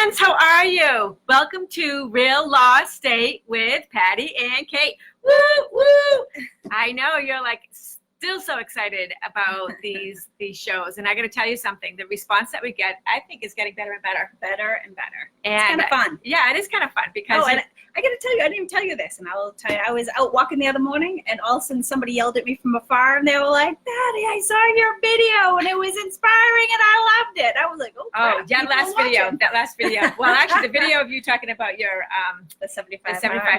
friends, how are you? Welcome to Real Law State with Patty and Kate. Woo, woo! I know you're like still so excited about these shows, and I got to tell you something. The response that we get, I think, is getting better and better. Better and better. And it's kind of fun. Yeah, it is kind of fun because. Oh, and I got to tell you, I didn't even tell you this, and I will tell you, I was out walking the other morning, and all of a sudden somebody yelled at me from afar, and they were like, "Patty, I saw your video, and it was inspiring, and I loved it." I was like, "Oh, crap, that last video. Well, actually, the video of you talking about your the 75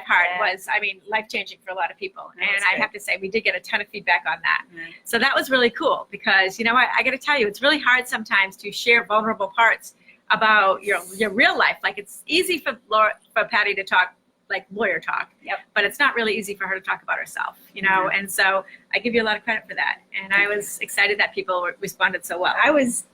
heart was, I mean, life-changing for a lot of people. And I have to say, we did get a ton of feedback on that. Right. So that was really cool because, you know what, I got to tell you, it's really hard sometimes to share vulnerable parts about your real life. Like, it's easy for Patty to talk like lawyer talk, yep, but it's not really easy for her to talk about herself, you know. And so I give you a lot of credit for that, and I was excited that people responded so well. I was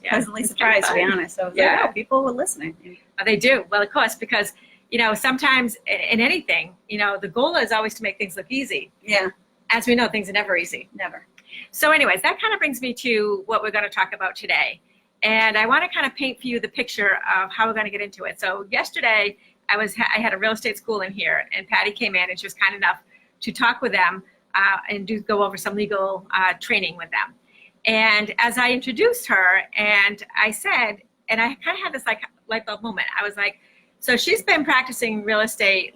pleasantly surprised, to be honest. So like, oh, people were listening. They do. Well, of course, because you know, sometimes in anything, you know, the goal is always to make things look easy. Yeah. As we know, things are never easy. Never. So anyways, that kind of brings me to what we're going to talk about today. And I want to kind of paint for you the picture of how we're going to get into it. So yesterday, I had a real estate school in here, and Patty came in, and she was kind enough to talk with them and go over some legal training with them. And as I introduced her, and I said, and I kind of had this like light bulb moment. I was like, so she's been practicing real estate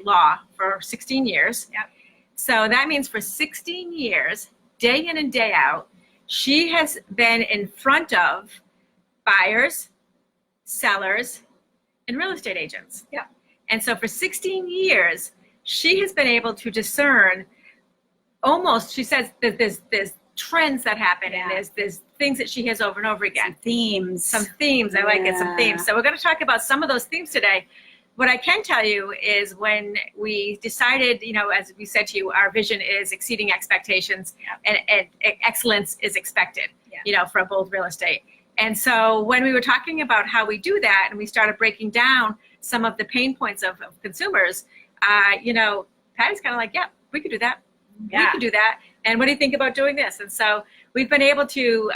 law for 16 years. Yep. So that means for 16 years, day in and day out, she has been in front of buyers, sellers, and real estate agents. Yeah. And so for 16 years, she has been able to discern almost, she says that there's trends that happen, and there's things that she hears over and over again. Some themes. I like it, some themes. So we're going to talk about some of those themes today. What I can tell you is when we decided, you know, as we said to you, our vision is exceeding expectations, and excellence is expected, you know, for a bold real estate. And so when we were talking about how we do that, and we started breaking down some of the pain points of consumers, you know, Patty's kind of like, yeah, we could do that. Yeah. We could do that. And what do you think about doing this? And so we've been able to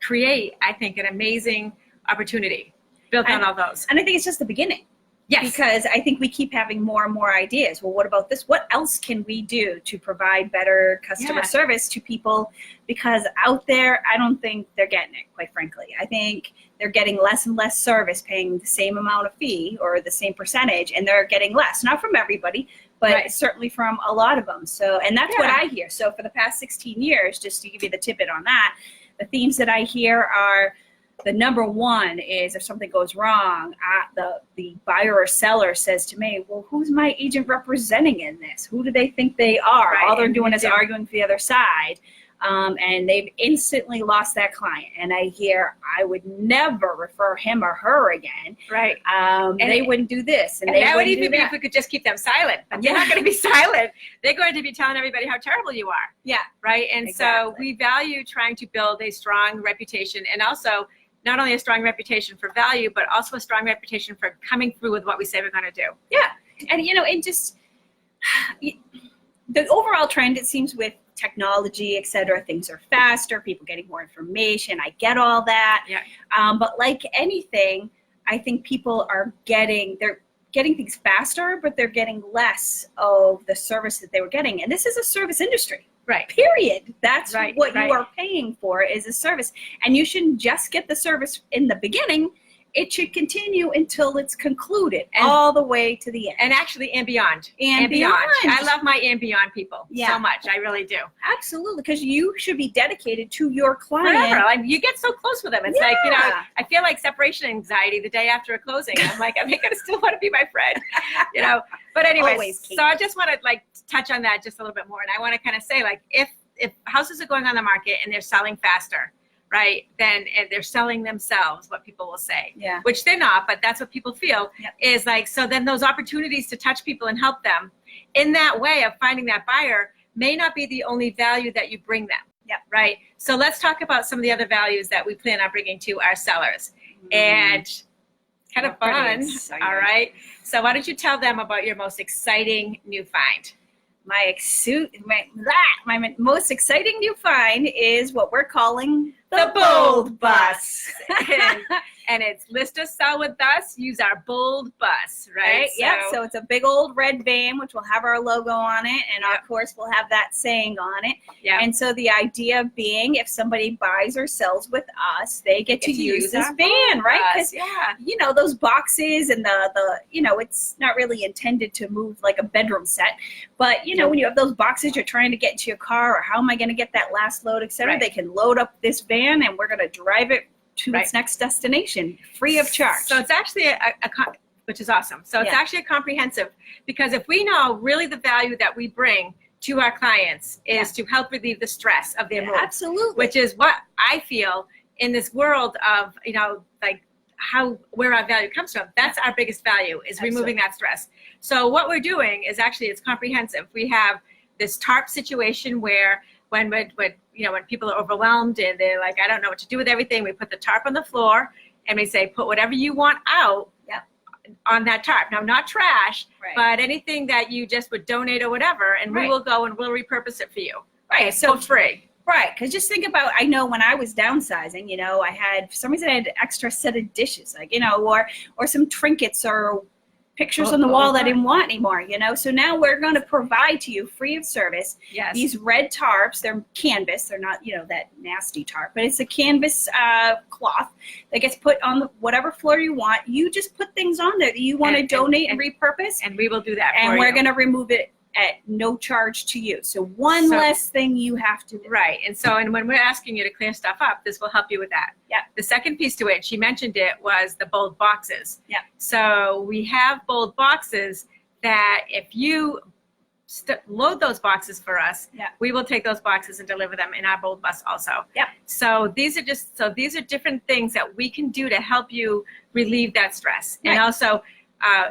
create, I think, an amazing opportunity built on all those. And I think it's just the beginning. Yes. Because I think we keep having more and more ideas. Well, what about this? What else can we do to provide better customer service to people? Because out there, I don't think they're getting it, quite frankly. I think they're getting less and less service, paying the same amount of fee or the same percentage, and they're getting less. Not from everybody, but certainly from a lot of them. So, and that's what I hear. So for the past 16 years, just to give you the tidbit on that, the themes that I hear are, the number one is if something goes wrong, the buyer or seller says to me, well, who's my agent representing in this? Who do they think they are? All they're doing is arguing for the other side. And they've instantly lost that client. And I hear, I would never refer him or her again. Right. And they wouldn't do this. And that would even be if we could just keep them silent. But they're not going to be silent. They're going to be telling everybody how terrible you are. Yeah. Right. And so we value trying to build a strong reputation, and also not only a strong reputation for value, but also a strong reputation for coming through with what we say we're going to do. Yeah. And, you know, it just, the overall trend, it seems, with technology, et cetera, things are faster, people getting more information. I get all that. Yeah. But like anything, I think people are getting things faster, but they're getting less of the service that they were getting. And this is a service industry. Right. Period. That's what you are paying for, is a service. And you shouldn't just get the service in the beginning. It should continue until it's concluded, and all the way to the end. And actually, and beyond. And beyond. I love my and beyond people so much. I really do. Absolutely. Because you should be dedicated to your client. Forever. Like, you get so close with them. It's like, you know, I feel like separation anxiety the day after a closing. I'm like, am I going to still want to be my friend? You know. But anyways, so I just want to like touch on that just a little bit more. And I want to kind of say, like, if houses are going on the market and they're selling faster, right, then they're selling themselves, what people will say, which they're not, but that's what people feel, is like, so then those opportunities to touch people and help them in that way of finding that buyer may not be the only value that you bring them. Right. So let's talk about some of the other values that we plan on bringing to our sellers. And kind of fun. All right. So why don't you tell them about your most exciting new find? My most exciting new find is what we're calling the Bold Bus. and it's list a sell with us, use our Bold Bus, right? Yep. So it's a big old red van, which will have our logo on it. And of course, we'll have that saying on it. Yeah. And so the idea being, if somebody buys or sells with us, they get to use this van, right? Because, you know, those boxes and the, you know, it's not really intended to move like a bedroom set. But, you know, when you have those boxes, you're trying to get into your car, or how am I going to get that last load, et cetera, they can load up this van and we're going to drive it to its next destination free of charge. So it's actually which is awesome. So it's actually a comprehensive, because if we know really the value that we bring to our clients is to help relieve the stress of their move. Absolutely. Which is what I feel in this world of, you know, like where our value comes from. That's our biggest value, is removing that stress. So what we're doing is actually, it's comprehensive. We have this TARP situation where when people are overwhelmed and they're like, I don't know what to do with everything, we put the tarp on the floor and we say, put whatever you want out on that tarp. Now, not trash, but anything that you just would donate or whatever, and we will go and we'll repurpose it for you. Right. So for free. Right. Because just think about, I know when I was downsizing, you know, I had, for some reason I had an extra set of dishes, like, you know, or some trinkets or pictures on the wall that I didn't want anymore, you know. So now we're going to provide to you free of service these red tarps. They're canvas. They're not, you know, that nasty tarp, but it's a canvas cloth that gets put on whatever floor you want. You just put things on there that you want to donate and repurpose, and we will do that. And we're going to remove it at no charge to you. So one less thing you have to do. Right. And when we're asking you to clear stuff up, this will help you with that. Yeah. The second piece to it, she mentioned it, was the Bold boxes. Yeah. So we have Bold boxes that if you load those boxes for us, we will take those boxes and deliver them in our Bold bus also. Yeah. So these are different things that we can do to help you relieve that stress. And also,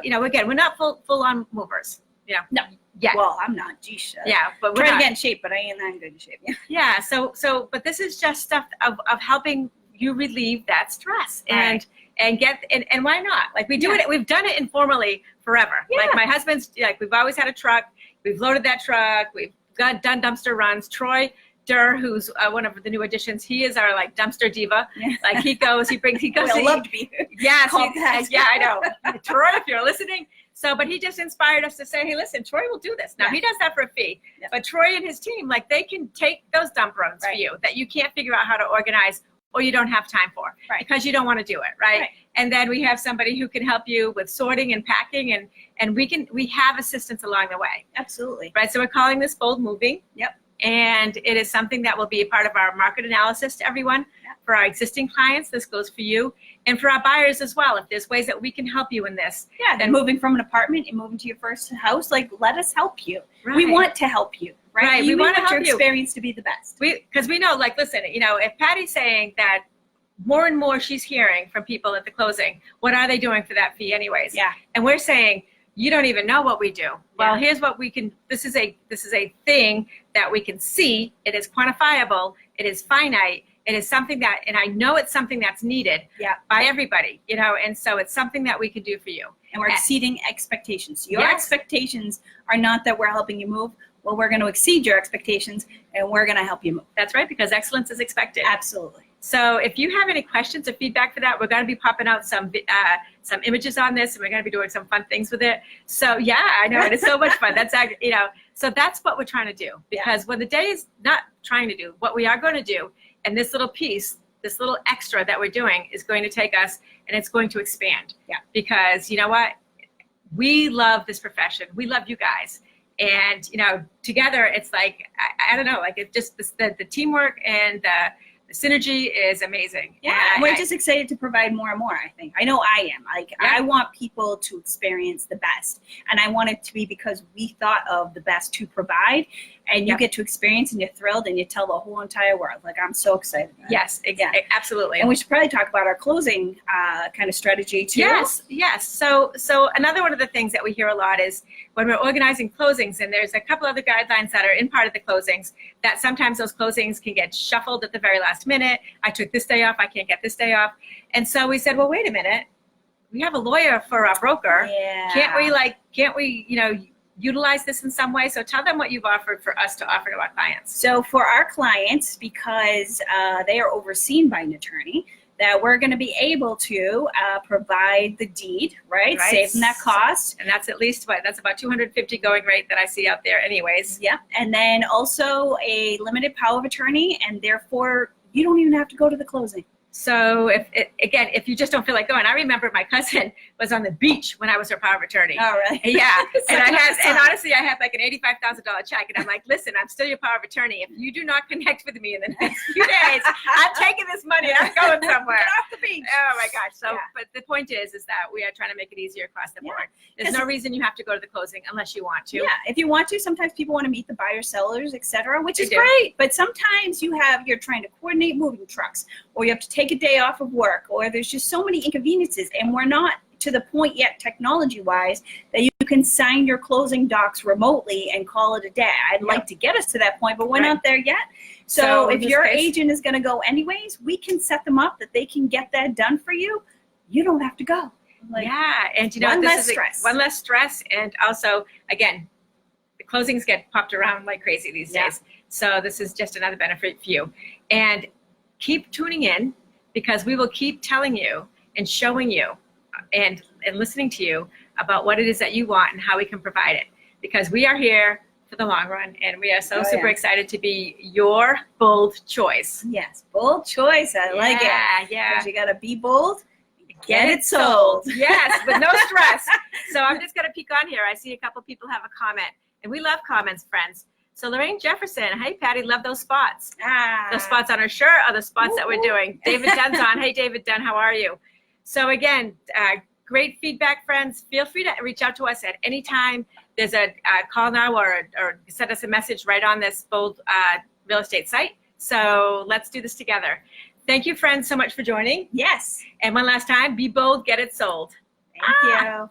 you know, again, we're not full on movers. You know. No. Yeah. Well, I'm not. Geez. But we're trying to get in shape, but I ain't that good in shape. Yeah. So, but this is just stuff of helping you relieve that stress and why not? Like we do it. We've done it informally forever. Yeah. Like my husband's, like we've always had a truck. We've loaded that truck. We've done dumpster runs. Troy Durr, who's one of the new additions, he is our like dumpster diva. Yeah. Like he goes. I love to be. Yes. Yeah, I know. Troy, if you're listening. So, but he just inspired us to say, hey, listen, Troy will do this. Now, he does that for a fee. Yeah. But Troy and his team, like, they can take those dump runs for you that you can't figure out how to organize or you don't have time for because you don't want to do it, right? And then we have somebody who can help you with sorting and packing, and we have assistance along the way. Absolutely. Right, so we're calling this Bold Moving. Yep. And it is something that will be a part of our market analysis to everyone. For our existing clients, this goes for you. And for our buyers as well, if there's ways that we can help you in this. Yeah, then moving from an apartment and moving to your first house, like, let us help you. Right. We want to help you, right? We want to help your you. Experience to be the best. Because we know, like, listen, you know, if Patty's saying that more and more she's hearing from people at the closing, what are they doing for that fee anyways? Yeah. And we're saying, you don't even know what we do. Well, here's what we can, this is a thing that we can see. It is quantifiable. It is finite. It is something that, and I know it's something that's needed by everybody, you know, and so it's something that we can do for you. And we're exceeding expectations. Your expectations are not that we're helping you move. Well, we're going to exceed your expectations, and we're going to help you move. That's right, because excellence is expected. Absolutely. So if you have any questions or feedback for that, we're going to be popping out some images on this, and we're going to be doing some fun things with it. So yeah, I know, it is so much fun. That's, you know, so that's what we're trying to do, because when the day is not trying to do, what we are going to do, and this little piece, this little extra that we're doing is going to take us, and it's going to expand. Yeah. Because you know what? We love this profession. We love you guys. And, you know, together it's like, I don't know, like it just, the teamwork and the synergy is amazing. Yeah, and we're just excited to provide more and more, I think. I know I am. Like, I want people to experience the best. And I want it to be because we thought of the best to provide. And you get to experience, and you're thrilled, and you tell the whole entire world. Like, I'm so excited. Yes, exactly. Absolutely. And we should probably talk about our closing kind of strategy, too. Yes. So another one of the things that we hear a lot is when we're organizing closings, and there's a couple other guidelines that are in part of the closings, that sometimes those closings can get shuffled at the very last minute. I took this day off. I can't get this day off. And so we said, well, wait a minute. We have a lawyer for our broker. Yeah. Can't we, you know, utilize this in some way. So tell them what you've offered for us to offer to our clients. So for our clients, because they are overseen by an attorney, that we're going to be able to provide the deed, right? Save them that cost. And that's at least what? That's about $250 going rate that I see out there anyways. Yeah. And then also a limited power of attorney, and therefore you don't even have to go to the closing. So if you just don't feel like going, I remember my cousin was on the beach when I was her power of attorney. Oh, really? Yeah. And honestly, I had like an $85,000 check, and I'm like, listen, I'm still your power of attorney. If you do not connect with me in the next few days, I'm taking this money and I'm going somewhere. Get off the beach. Oh my gosh. So, Yeah. but the point is that we are trying to make it easier across the board. There's no reason you have to go to the closing unless you want to. Yeah, if you want to. Sometimes people want to meet the buyers, sellers, etc., which They is do. great. But sometimes you're trying to coordinate moving trucks, or you have to take a day off of work, or there's just so many inconveniences, and we're not to the point yet technology-wise that you can sign your closing docs remotely and call it a day. I'd like to get us to that point, but we're not there yet. So if your agent is going to go anyways, we can set them up that they can get that done for you. You don't have to go. Yeah, and you know, one this less is stress. one less stress, and also, again, the closings get popped around like crazy these days. So this is just another benefit for you. And keep tuning in, because we will keep telling you and showing you and listening to you about what it is that you want and how we can provide it. Because we are here for the long run, and we are so super excited to be your bold choice. Yes, bold choice. I like it. Yeah. Because you got to be bold. Get it sold. Yes, with no stress. So I'm just going to peek on here. I see a couple people have a comment, and we love comments, friends. So Lorraine Jefferson, hey Patty, love those spots. Those spots on her shirt are the spots that we're doing. David Dunn's on. Hey David Dunn, how are you? So again, great feedback, friends. Feel free to reach out to us at any time. There's a call now or send us a message right on this bold real estate site. So let's do this together. Thank you, friends, so much for joining. Yes. And one last time, be bold, get it sold. Thank you.